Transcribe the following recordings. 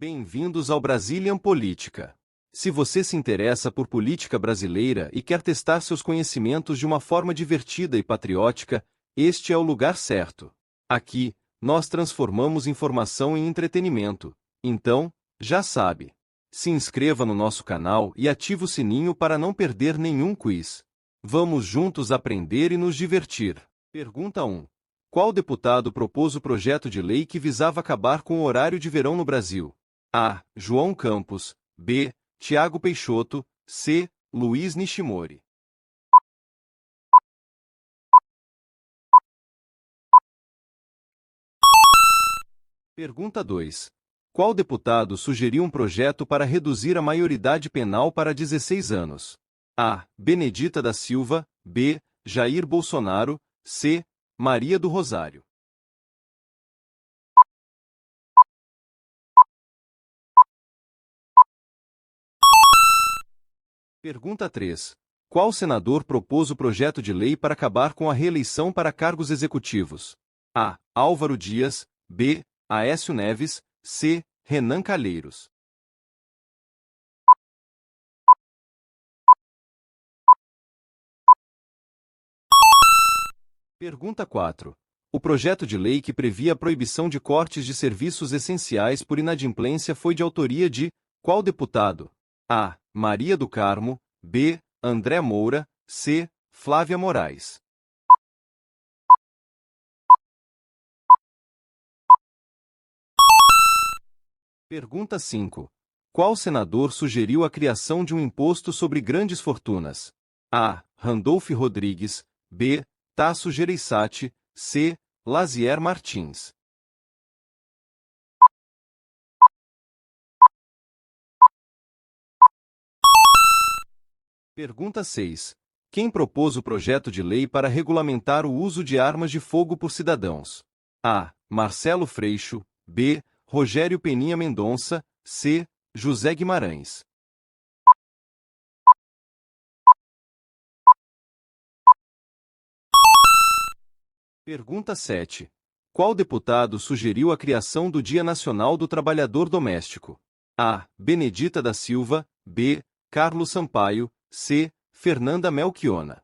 Bem-vindos ao Brazilian Política. Se você se interessa por política brasileira e quer testar seus conhecimentos de uma forma divertida e patriótica, este é o lugar certo. Aqui, nós transformamos informação em entretenimento. Então, já sabe. Se inscreva no nosso canal e ative o sininho para não perder nenhum quiz. Vamos juntos aprender e nos divertir. Pergunta 1. Qual deputado propôs o projeto de lei que visava acabar com o horário de verão no Brasil? A. João Campos. B. Tiago Peixoto. C. Luiz Nishimori. Pergunta 2. Qual deputado sugeriu um projeto para reduzir a maioridade penal para 16 anos? A. Benedita da Silva. B. Jair Bolsonaro. C. Maria do Rosário. Pergunta 3. Qual senador propôs o projeto de lei para acabar com a reeleição para cargos executivos? A. Álvaro Dias. B. Aécio Neves. C. Renan Calheiros. Pergunta 4. O projeto de lei que previa a proibição de cortes de serviços essenciais por inadimplência foi de autoria de qual deputado? A. Maria do Carmo. B. André Moura. C. Flávia Moraes. Pergunta 5. Qual senador sugeriu a criação de um imposto sobre grandes fortunas? A. Randolph Rodrigues. B. Tasso Gereissati. C. Lazier Martins. Pergunta 6. Quem propôs o projeto de lei para regulamentar o uso de armas de fogo por cidadãos? A. Marcelo Freixo. B. Rogério Peninha Mendonça. C. José Guimarães. Pergunta 7. Qual deputado sugeriu a criação do Dia Nacional do Trabalhador Doméstico? A. Benedita da Silva. B. Carlos Sampaio. C. Fernanda Melchiona.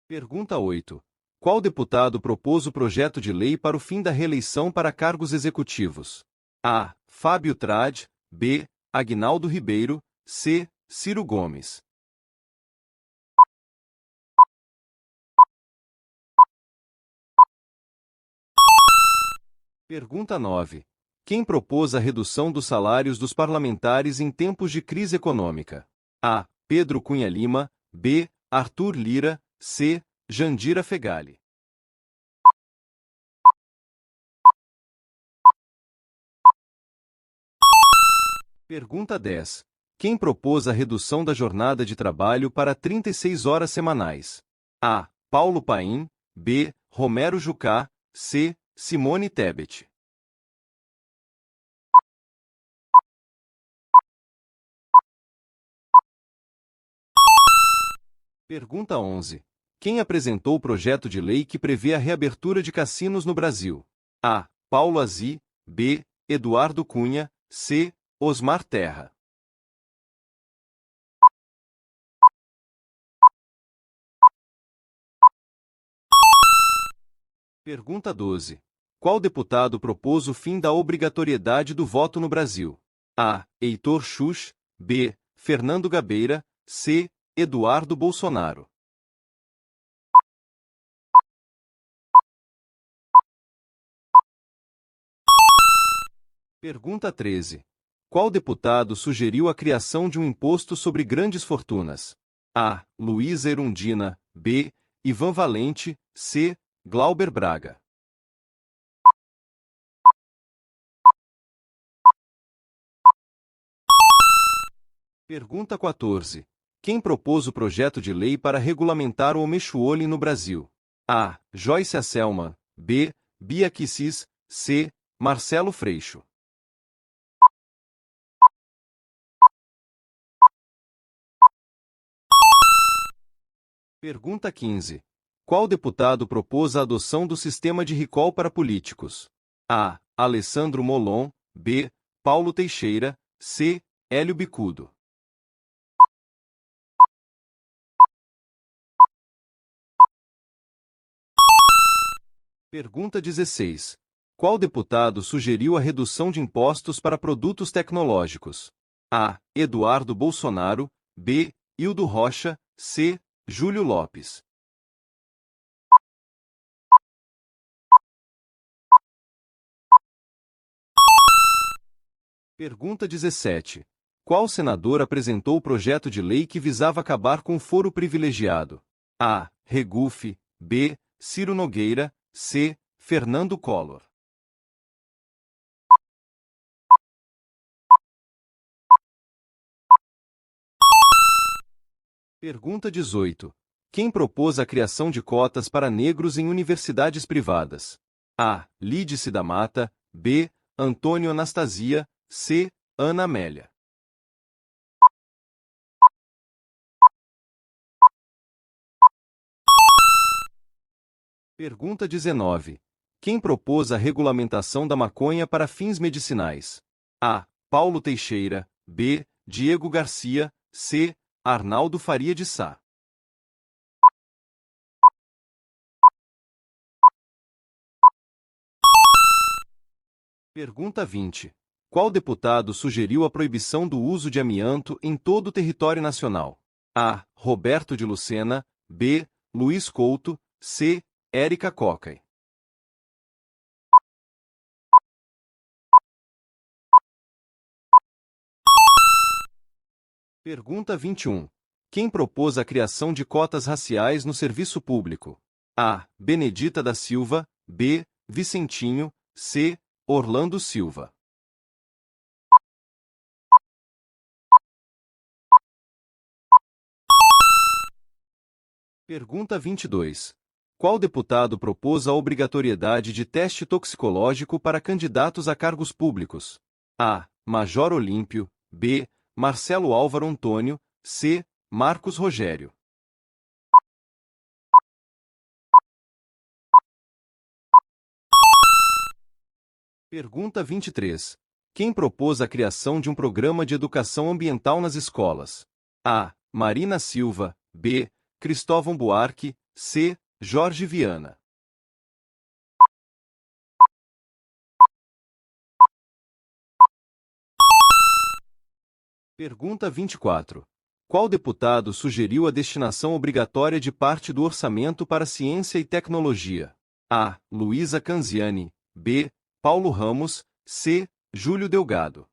Pergunta 8. Qual deputado propôs o projeto de lei para o fim da reeleição para cargos executivos? A. Fábio Trad. B. Aguinaldo Ribeiro. C. Ciro Gomes. Pergunta 9. Quem propôs a redução dos salários dos parlamentares em tempos de crise econômica? A. Pedro Cunha Lima. B. Arthur Lira. C. Jandira Fegali. Pergunta 10. Quem propôs a redução da jornada de trabalho para 36 horas semanais? A. Paulo Paim. B. Romero Jucá. C. Simone Tebet. Pergunta 11. Quem apresentou o projeto de lei que prevê a reabertura de cassinos no Brasil? A. Paulo Azi. B. Eduardo Cunha. C. Osmar Terra. Pergunta 12. Qual deputado propôs o fim da obrigatoriedade do voto no Brasil? A. Heitor Schuch. B. Fernando Gabeira. C. Eduardo Bolsonaro. Pergunta 13. Qual deputado sugeriu a criação de um imposto sobre grandes fortunas? A. Luísa Erundina. B. Ivan Valente. C. Glauber Braga. Pergunta 14. Quem propôs o projeto de lei para regulamentar o Omechuole no Brasil? A. Joyce Asselman. B. Bia Kicis. C. Marcelo Freixo. Pergunta 15. Qual deputado propôs a adoção do sistema de recall para políticos? A. Alessandro Molon. B. Paulo Teixeira. C. Hélio Bicudo. Pergunta 16. Qual deputado sugeriu a redução de impostos para produtos tecnológicos? A. Eduardo Bolsonaro. B. Hildo Rocha. C. Júlio Lopes. Pergunta 17. Qual senador apresentou o projeto de lei que visava acabar com o foro privilegiado? A. Regufe. B. Ciro Nogueira. C. Fernando Collor. Pergunta 18. Quem propôs a criação de cotas para negros em universidades privadas? A. Lídice da Mata. B. Antônio Anastasia. C. Ana Amélia. Pergunta 19. Quem propôs a regulamentação da maconha para fins medicinais? A. Paulo Teixeira. B. Diego Garcia. C. Arnaldo Faria de Sá. Pergunta 20. Qual deputado sugeriu a proibição do uso de amianto em todo o território nacional? A. Roberto de Lucena. B. Luiz Couto. C. Érica Cocai. Pergunta 21. Quem propôs a criação de cotas raciais no serviço público? A. Benedita da Silva. B. Vicentinho. C. Orlando Silva. Pergunta 22. Qual deputado propôs a obrigatoriedade de teste toxicológico para candidatos a cargos públicos? A. Major Olímpio. B. Marcelo Álvaro Antônio. C. Marcos Rogério. Pergunta 23. Quem propôs a criação de um programa de educação ambiental nas escolas? A. Marina Silva. B. Cristóvão Buarque. C. Jorge Viana. Pergunta 24. Qual deputado sugeriu a destinação obrigatória de parte do orçamento para ciência e tecnologia? A. Luísa Canziani. B. Paulo Ramos. C. Júlio Delgado.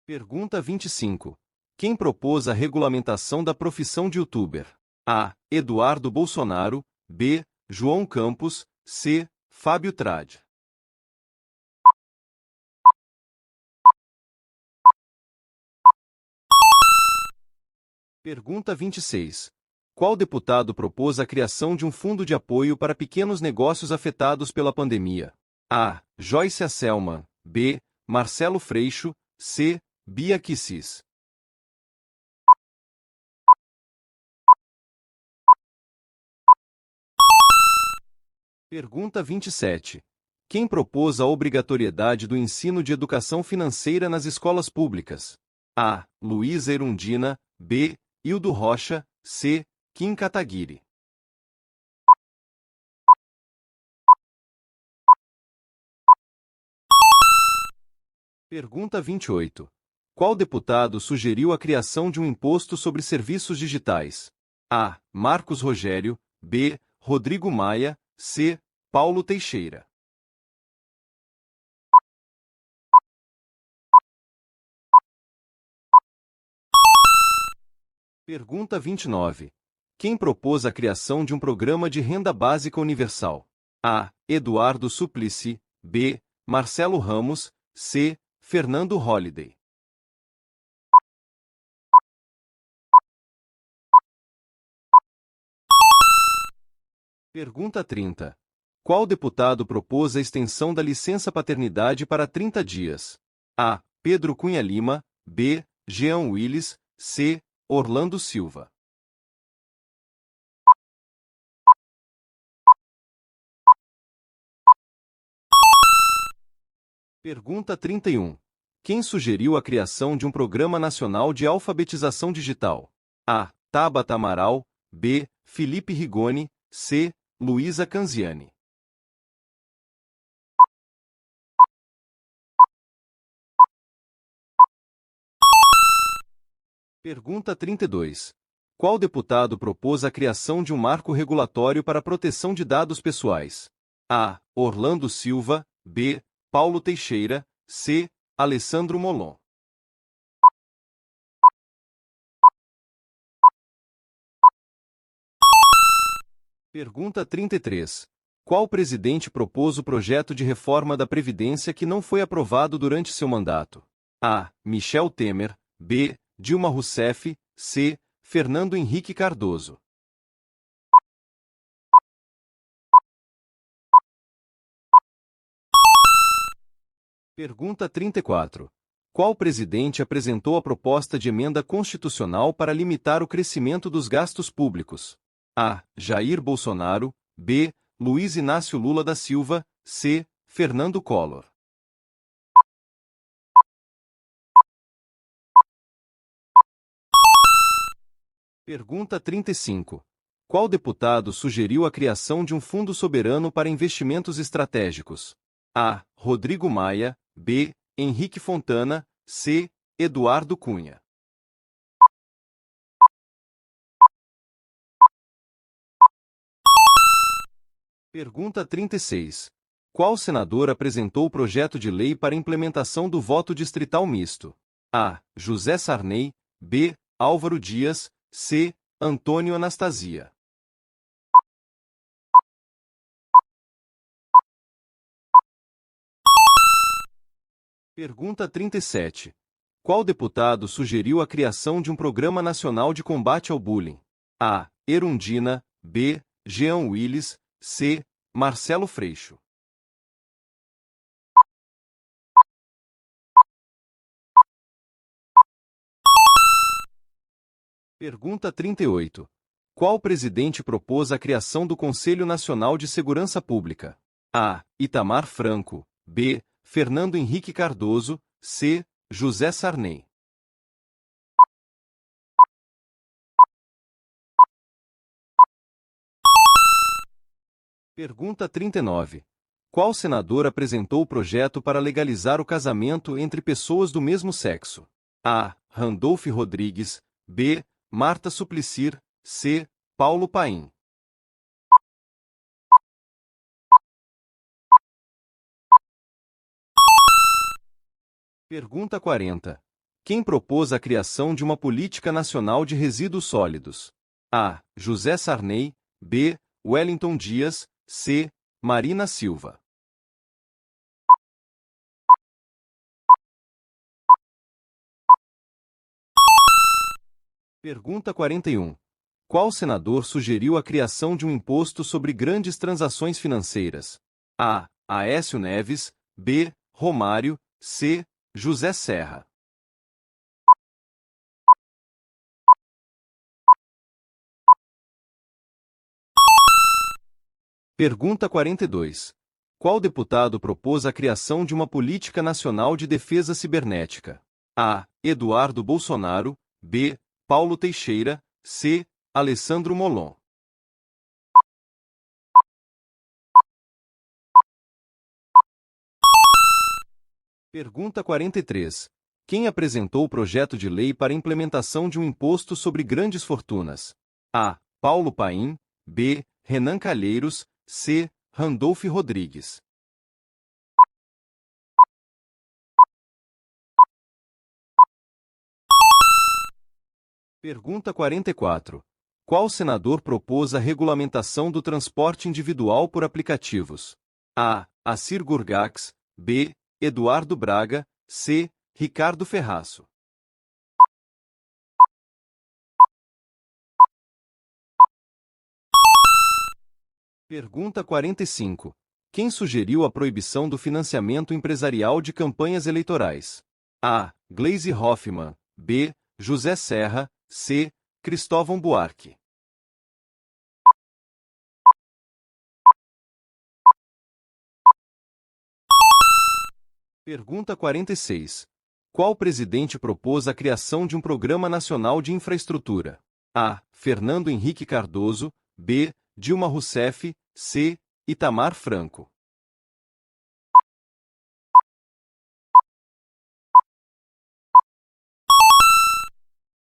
Pergunta 25. Quem propôs a regulamentação da profissão de youtuber? A. Eduardo Bolsonaro. B. João Campos. C. Fábio Trad. Pergunta 26. Qual deputado propôs a criação de um fundo de apoio para pequenos negócios afetados pela pandemia? A. Joyce Asselman. B. Marcelo Freixo. C. Bia Kicis. Pergunta 27. Quem propôs a obrigatoriedade do ensino de educação financeira nas escolas públicas? A. Luísa Erundina. B. Hildo Rocha. C. Kim Kataguiri. Pergunta 28. Qual deputado sugeriu a criação de um imposto sobre serviços digitais? A. Marcos Rogério. B. Rodrigo Maia. C. Paulo Teixeira. Pergunta 29. Quem propôs a criação de um programa de renda básica universal? A. Eduardo Suplicy. B. Marcelo Ramos. C. Fernando Holliday. Pergunta 30. Qual deputado propôs a extensão da licença paternidade para 30 dias? A. Pedro Cunha Lima. B. Jean Willis, C. Orlando Silva. Pergunta 31. Quem sugeriu a criação de um Programa Nacional de Alfabetização Digital? A. Tabata Amaral, B. Felipe Rigoni, C. Luísa Canziani. Pergunta 32. Qual deputado propôs a criação de um marco regulatório para a proteção de dados pessoais? A. Orlando Silva, B. Paulo Teixeira, C. Alessandro Molon. Pergunta 33. Qual presidente propôs o projeto de reforma da Previdência que não foi aprovado durante seu mandato? A. Michel Temer, B. Dilma Rousseff, C. Fernando Henrique Cardoso. Pergunta 34. Qual presidente apresentou a proposta de emenda constitucional para limitar o crescimento dos gastos públicos? A. Jair Bolsonaro, B. Luiz Inácio Lula da Silva, C. Fernando Collor. Pergunta 35. Qual deputado sugeriu a criação de um fundo soberano para investimentos estratégicos? A. Rodrigo Maia, B. Henrique Fontana, C. Eduardo Cunha. Pergunta 36. Qual senador apresentou o projeto de lei para implementação do voto distrital misto? A. José Sarney, B. Álvaro Dias, C. Antônio Anastasia. Pergunta 37. Qual deputado sugeriu a criação de um Programa Nacional de Combate ao Bullying? A. Erundina, B. Jean Willis, C. Marcelo Freixo. Pergunta 38. Qual presidente propôs a criação do Conselho Nacional de Segurança Pública? A. Itamar Franco, B. Fernando Henrique Cardoso, C. José Sarney. Pergunta 39. Qual senador apresentou o projeto para legalizar o casamento entre pessoas do mesmo sexo? A. Randolph Rodrigues, B. Marta Suplicy, C. Paulo Paim. Pergunta 40. Quem propôs a criação de uma política nacional de resíduos sólidos? A. José Sarney, B. Wellington Dias, C. Marina Silva. Pergunta 41. Qual senador sugeriu a criação de um imposto sobre grandes transações financeiras? A. Aécio Neves, B. Romário, C. José Serra. Pergunta 42. Qual deputado propôs a criação de uma política nacional de defesa cibernética? A. Eduardo Bolsonaro, B. Paulo Teixeira, C. Alessandro Molon. Pergunta 43. Quem apresentou o projeto de lei para implementação de um imposto sobre grandes fortunas? A. Paulo Paim, B. Renan Calheiros, C. Randolph Rodrigues. Pergunta 44. Qual senador propôs a regulamentação do transporte individual por aplicativos? A. Assir Gurgax, B. Eduardo Braga, C. Ricardo Ferraço. Pergunta 45. Quem sugeriu a proibição do financiamento empresarial de campanhas eleitorais? A. Gleisi Hoffmann. B. José Serra. C. Cristóvão Buarque. Pergunta 46. Qual presidente propôs a criação de um Programa Nacional de Infraestrutura? A. Fernando Henrique Cardoso. B. Dilma Rousseff. C. Itamar Franco.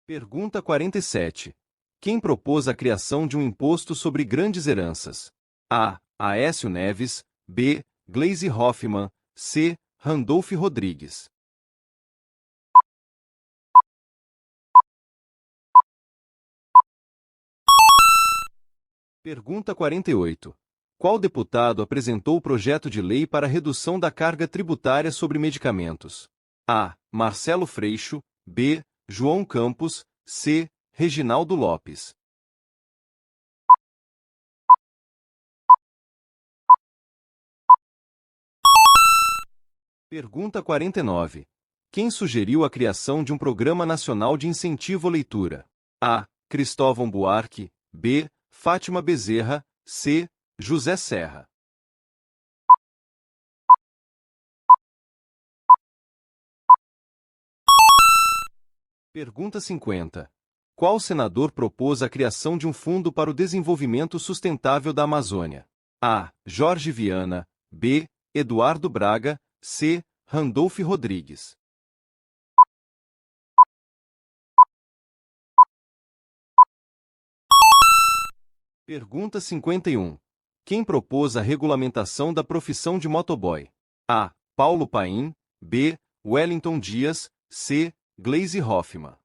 Pergunta 47. Quem propôs a criação de um imposto sobre grandes heranças? A. Aécio Neves. B. Gleisi Hoffmann. C. Randolph Rodrigues. Pergunta 48. Qual deputado apresentou o projeto de lei para redução da carga tributária sobre medicamentos? A. Marcelo Freixo. B. João Campos. C. Reginaldo Lopes. Pergunta 49. Quem sugeriu a criação de um Programa Nacional de Incentivo à Leitura? A. Cristóvão Buarque. B. Fátima Bezerra. C. José Serra. Pergunta 50. Qual senador propôs a criação de um fundo para o desenvolvimento sustentável da Amazônia? A. Jorge Viana. B. Eduardo Braga. C. Randolph Rodrigues. Pergunta 51. Quem propôs a regulamentação da profissão de motoboy? A. Paulo Paim. B. Wellington Dias. C. Gleisi Hoffmann.